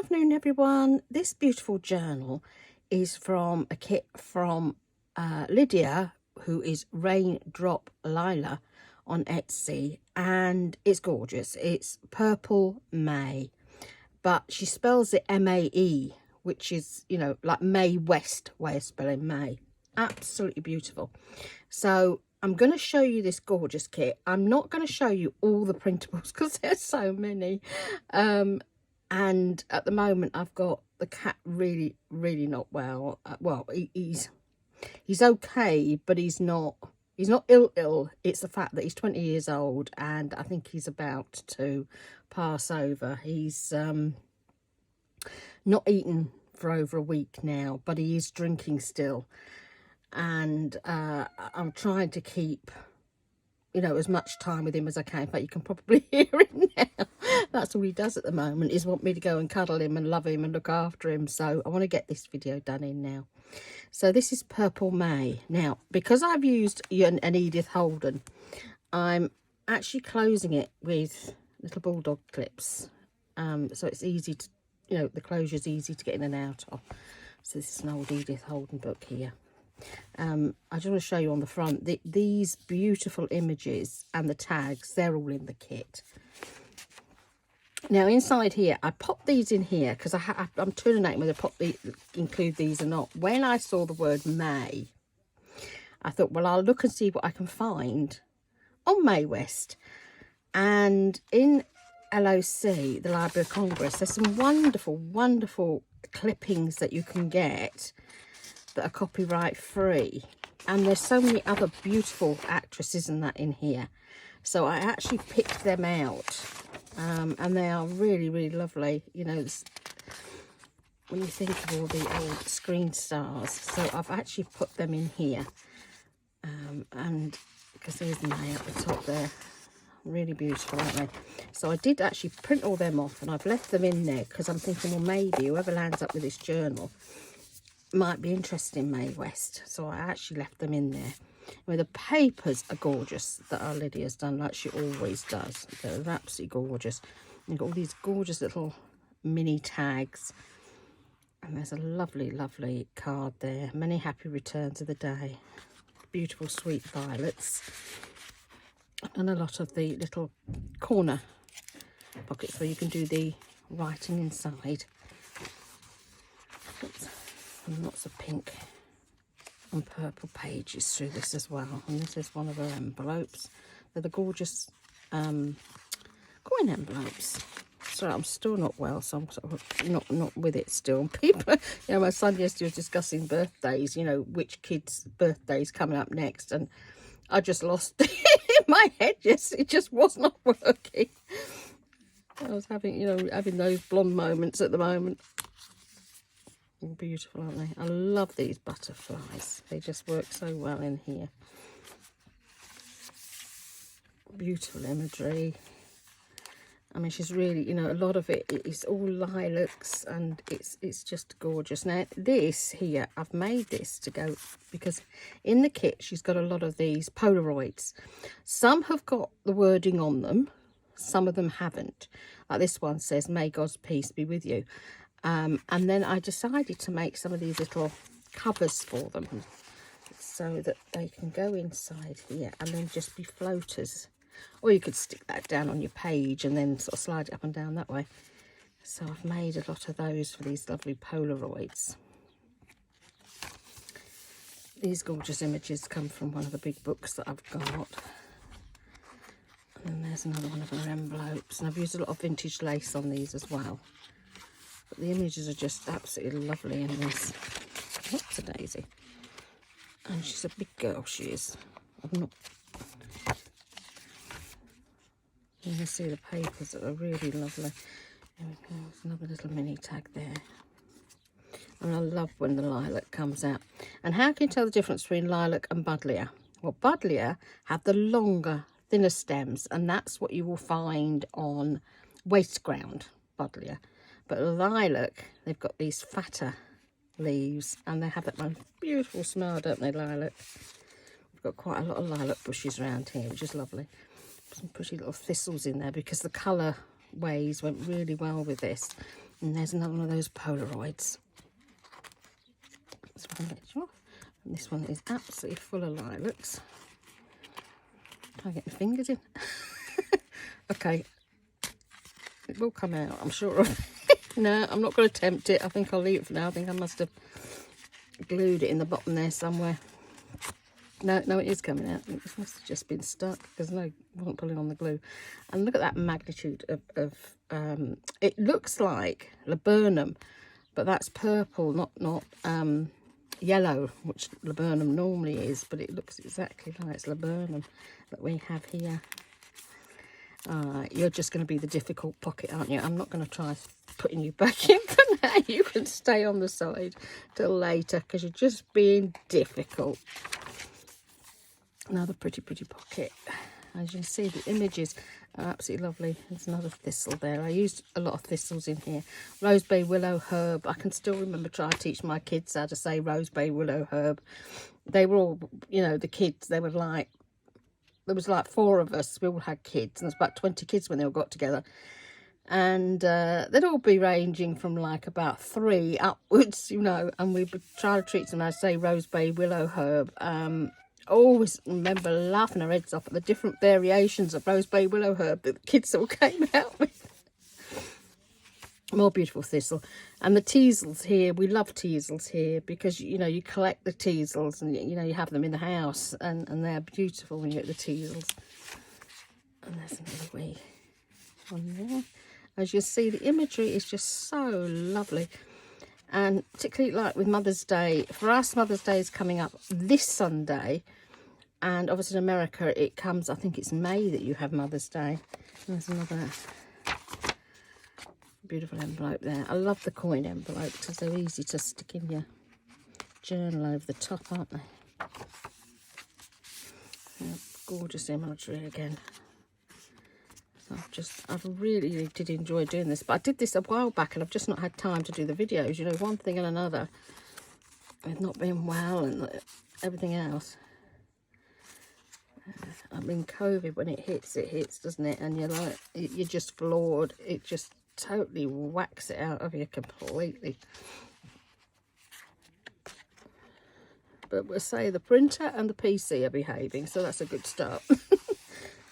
afternoon, everyone. This beautiful journal is from a kit from Lydia, who is Raindrop Lila on Etsy, and it's gorgeous. It's Purple May, but she spells it M-A-E, which is, you know, like May West way of spelling May. Absolutely beautiful. So I'm going to show you this gorgeous kit. I'm not going to show you all the printables because there's so many. And at the moment I've got the cat really not well. Well, he's okay, but he's not ill. It's the fact that he's 20 years old and I think he's about to pass over. He's not eaten for over a week now, but he is drinking still, and I'm trying to keep, you know, as much time with him as I can. In fact, you can probably hear it now. That's all he does at the moment, is want me to go and cuddle him and love him and look after him. So I want to get this video done in now. So this is Purple May. Now, because I've used an Edith Holden, I'm actually closing it with little bulldog clips. So it's easy to, you know, the closure's easy to get in and out of. So this is an old Edith Holden book here. I just want to show you on the front these beautiful images and the tags. They're all in the kit. Now inside here, I popped these in here because I'm turning whether to include these or not. When I saw the word May, I thought, well, I'll look and see what I can find on May West. And in LOC, the Library of Congress, there's some wonderful clippings that you can get that are copyright free, and there's so many other beautiful actresses and that in here, so I actually picked them out, and they are really lovely. You know, when you think of all the old screen stars, so I've actually put them in here, and because there's May at the top there, really beautiful, aren't they? So I did actually print all them off, and I've left them in there because I'm thinking, well, maybe whoever lands up with this journal might be interested in May West, so I actually left them in there. Well, the papers are gorgeous that our Lydia's done, like she always does. They're absolutely gorgeous. You've got all these gorgeous little mini tags, and there's a lovely card there. Many happy returns of the day. Beautiful sweet violets, and a lot of the little corner pockets where you can do the writing inside. Oops. And lots of pink and purple pages through this as well. And this is one of her envelopes. They're the gorgeous coin envelopes. Sorry, I'm still not well, so I'm sort of not with it still. People, you know, my son yesterday was discussing birthdays, you know, which kid's birthday's coming up next, and I just lost it in my head. Yes, it just was not working. I was having, you know, having those blonde moments at the moment. Beautiful, aren't they? I love these butterflies. They just work so well in here. Beautiful imagery. I mean, she's really, you know, a lot of it is all lilacs, and it's just gorgeous. Now this here, I've made this to go, because in the kit she's got a lot of these Polaroids. Some have got the wording on them, some of them haven't. Like this one says, "May God's peace be with you." And then I decided to make some of these little covers for them so that they can go inside here and then just be floaters. Or you could stick that down on your page and then sort of slide it up and down that way. So I've made a lot of those for these lovely Polaroids. These gorgeous images come from one of the big books that I've got. And then there's another one of her envelopes. And I've used a lot of vintage lace on these as well. But the images are just absolutely lovely in this. What's a daisy? And she's a big girl, she is. I'm not... You can see the papers that are really lovely. There we go. There's another little mini tag there. And I love when the lilac comes out. And how can you tell the difference between lilac and Buglia? Well, Buglia have the longer, thinner stems, and that's what you will find on waste ground Buglia. But lilac, they've got these fatter leaves, and they have that most beautiful smell, don't they, lilac? We've got quite a lot of lilac bushes around here, which is lovely. Some pretty little thistles in there because the colour ways went really well with this. And there's another one of those Polaroids. And this one is absolutely full of lilacs. Try to get my fingers in. Okay. It will come out, I'm sure of it. No, I'm not going to attempt it. I think I'll leave it for now. I think I must have glued it in the bottom there somewhere. No, it is coming out. It must have just been stuck because I wasn't pulling on the glue. And look at that magnitude of it looks like laburnum, but that's purple, not yellow, which laburnum normally is, but it looks exactly like it's laburnum that we have here. You're just going to be the difficult pocket, aren't you? I'm not going to try putting you back in for now. You can stay on the side till later because you're just being difficult. Another pretty pocket. As you can see, the images are absolutely lovely. There's another thistle there. I used a lot of thistles in here. Rosebay willow herb. I can still remember trying to teach my kids how to say rosebay willow herb. They were all, you know, the kids, they were like, there was like 4 of us. We all had kids, and there's about 20 kids when they all got together. And they'd all be ranging from like about 3 upwards, you know, and we would try to treat them, I say rosebay willow herb. Always remember laughing our heads off at the different variations of rosebay willow herb that the kids all came out with. More beautiful thistle. And the teasels here, we love teasels here because, you know, you collect the teasels and, you know, you have them in the house and they're beautiful when you get the teasels. And there's another wee one there. As you see, the imagery is just so lovely. And particularly like with Mother's Day, for us Mother's Day is coming up this Sunday, and obviously in America it comes, I think it's May that you have Mother's Day. And there's another beautiful envelope there. I love the coin envelopes because they're easy to stick in your journal over the top, aren't they? Yeah, gorgeous imagery again. I really did enjoy doing this, but I did this a while back and I've just not had time to do the videos, you know, one thing and another. I've not been well and everything else. I mean, COVID, when it hits, doesn't it? And you're like, you're just floored. It just totally whacks it out of you completely. But we'll say the printer and the PC are behaving, so that's a good start.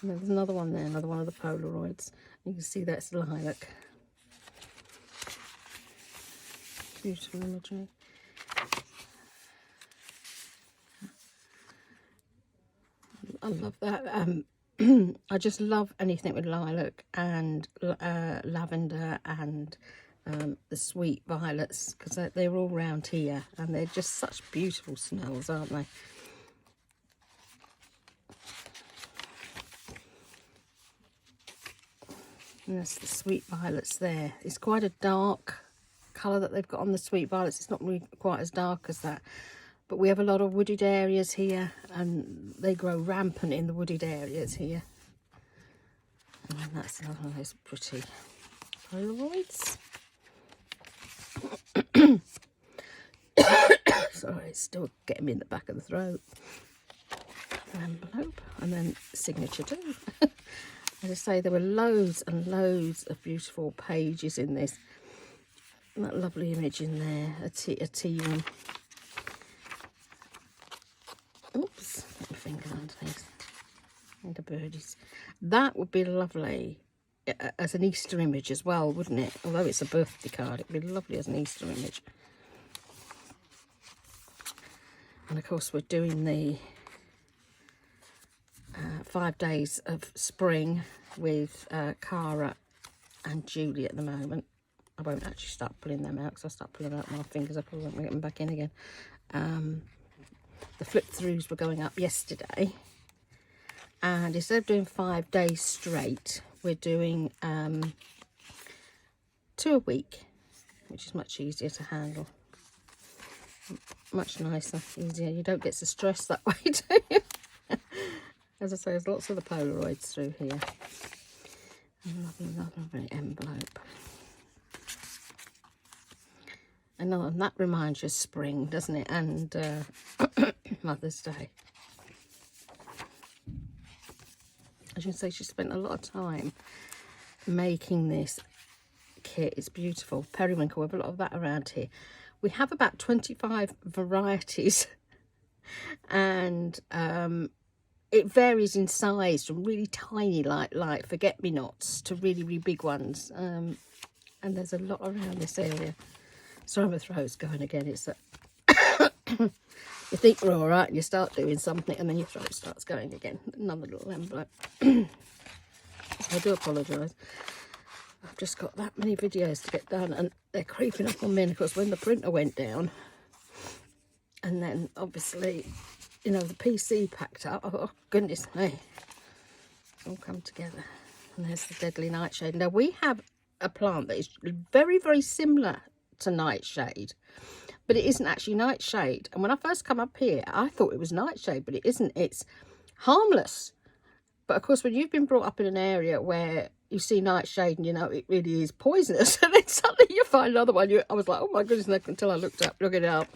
And there's another one there, another one of the Polaroids. You can see that's Lilac. Beautiful imagery. I love that. I just love anything with lilac and lavender and the sweet violets, because they're all round here and they're just such beautiful smells, aren't they? And that's the sweet violets there. It's quite a dark colour that they've got on the sweet violets. It's not really quite as dark as that. But we have a lot of wooded areas here, and they grow rampant in the wooded areas here. And that's another one of those pretty Polaroids. Sorry, it's still getting me in the back of the throat. An envelope, and then signature too. As I say, there were loads and loads of beautiful pages in this. And that lovely image in there, a tea one. Oops, got my finger underneath. And the birdies. That would be lovely as an Easter image as well, wouldn't it? Although it's a birthday card, it'd be lovely as an Easter image. And of course, we're doing the 5 days of spring with Cara and Julie at the moment. I won't actually start pulling them out because I'll start pulling out my fingers. I probably won't get them back in again. The flip throughs were going up yesterday, and instead of doing 5 days straight, we're doing 2 a week, which is much easier to handle. Much nicer, easier. You don't get so stressed that way, do you? As I say, there's lots of the Polaroids through here. Lovely envelope. And that reminds you of spring, doesn't it? And Mother's Day. As you can see, she spent a lot of time making this kit is beautiful. Periwinkle, we have a lot of that around here. We have about 25 varieties, and it varies in size from really tiny, like forget-me-nots, to really, really big ones. And there's a lot around this area. Sorry, my throat's going again. It's that you think we're all right, and you start doing something, and then your throat starts going again. Another little envelope. So I do apologise. I've just got that many videos to get done, and they're creeping up on me. And of course, when the printer went down, and then obviously, you know, the PC packed up, I thought, oh goodness me, it's all come together. And there's the deadly Nightshade. Now, we have a plant that is very, very similar to Nightshade, but it isn't actually Nightshade. And when I first come up here, I thought it was Nightshade, but it isn't. It's harmless. But of course, when you've been brought up in an area where you see Nightshade and you know it really is poisonous, and then suddenly you find another one, I was like, oh my goodness, until I looked it up.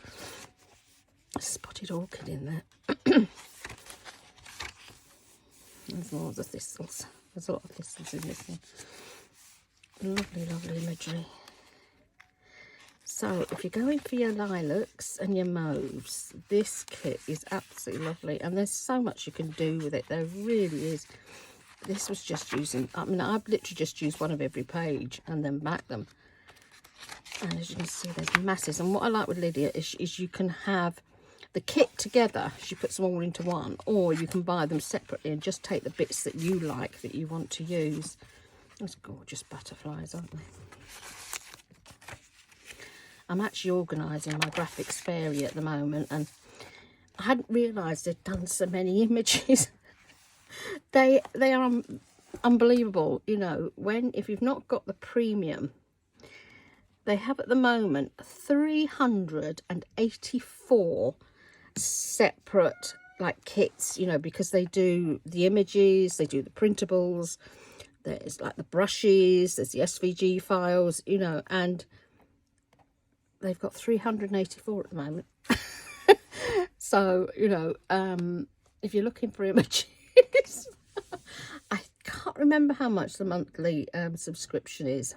Spotted orchid in there. There's more of the thistles. There's a lot of thistles in this one. Lovely, lovely imagery. So if you're going for your lilacs and your mauves, this kit is absolutely lovely, and there's so much you can do with it. There really is. This was just using, I mean, I've literally just used one of every page and then back them. And as you can see, there's masses. And what I like with Lydia is you can have the kit together. She puts them all into one, or you can buy them separately and just take the bits that you like, that you want to use. Those gorgeous butterflies, aren't they? I'm actually organising my graphics fairy at the moment, and I hadn't realised they'd done so many images. they are unbelievable, you know. If you've not got the premium, they have at the moment 384 separate like kits, you know, because they do the images, they do the printables, there's like the brushes, there's the SVG files, you know, and they've got 384 at the moment. So, you know, if you're looking for images, I can't remember how much the monthly subscription is.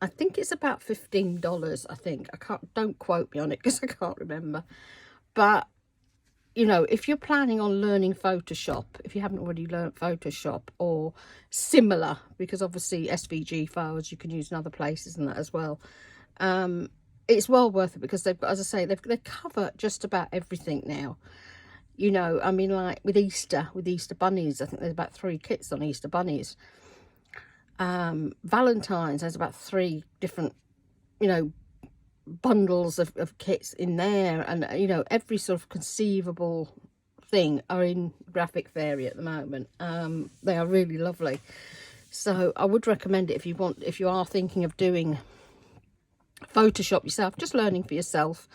I think it's about $15, I think. Don't quote me on it because I can't remember. But, you know, if you're planning on learning Photoshop, if you haven't already learnt Photoshop or similar, because obviously SVG files you can use in other places and that as well, it's well worth it, because they've got, as I say, they cover just about everything now. You know, I mean, like with Easter bunnies, I think there's about 3 kits on Easter bunnies. Valentine's, there's about 3 different, you know, bundles of kits in there, and you know, every sort of conceivable thing are in Graphic Fairy at the moment. They are really lovely, so I would recommend it if you are thinking of doing Photoshop yourself, just learning for yourself,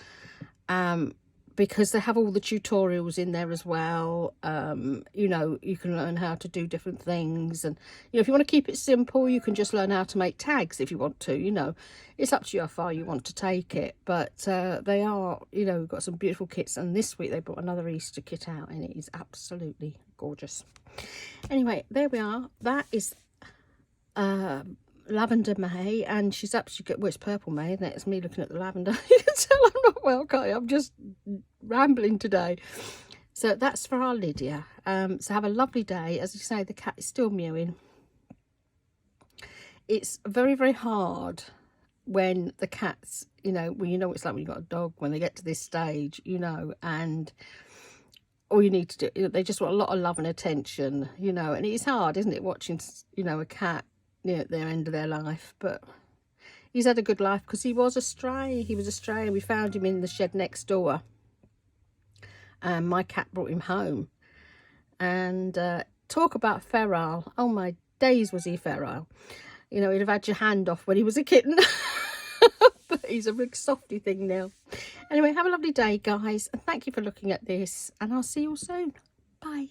because they have all the tutorials in there as well. You know, you can learn how to do different things, and you know, if you want to keep it simple, you can just learn how to make tags if you want to. You know, it's up to you how far you want to take it, but they are, you know, got some beautiful kits, and this week they brought another Easter kit out, and it is absolutely gorgeous. Anyway, there we are. That is Lavender May, and she's absolutely good. Well, it's Purple May, isn't it? It's me looking at the lavender. You can tell I'm not well, can't you? I'm just rambling today. So that's for our Lydia. So have a lovely day. As you say, the cat is still mewing. It's very, very hard when the cats, you know, well, you know what it's like when you've got a dog, when they get to this stage, you know, and all you need to do, you know, they just want a lot of love and attention, you know, and it's hard, isn't it, watching, you know, a cat, you know, at their end of their life. But he's had a good life, because he was a stray. And we found him in the shed next door, and my cat brought him home. And talk about feral. Oh my days, was he feral. You know, he'd have had your hand off when he was a kitten. But he's a big softy thing now. Anyway, have a lovely day, guys, and thank you for looking at this, and I'll see you all soon. Bye.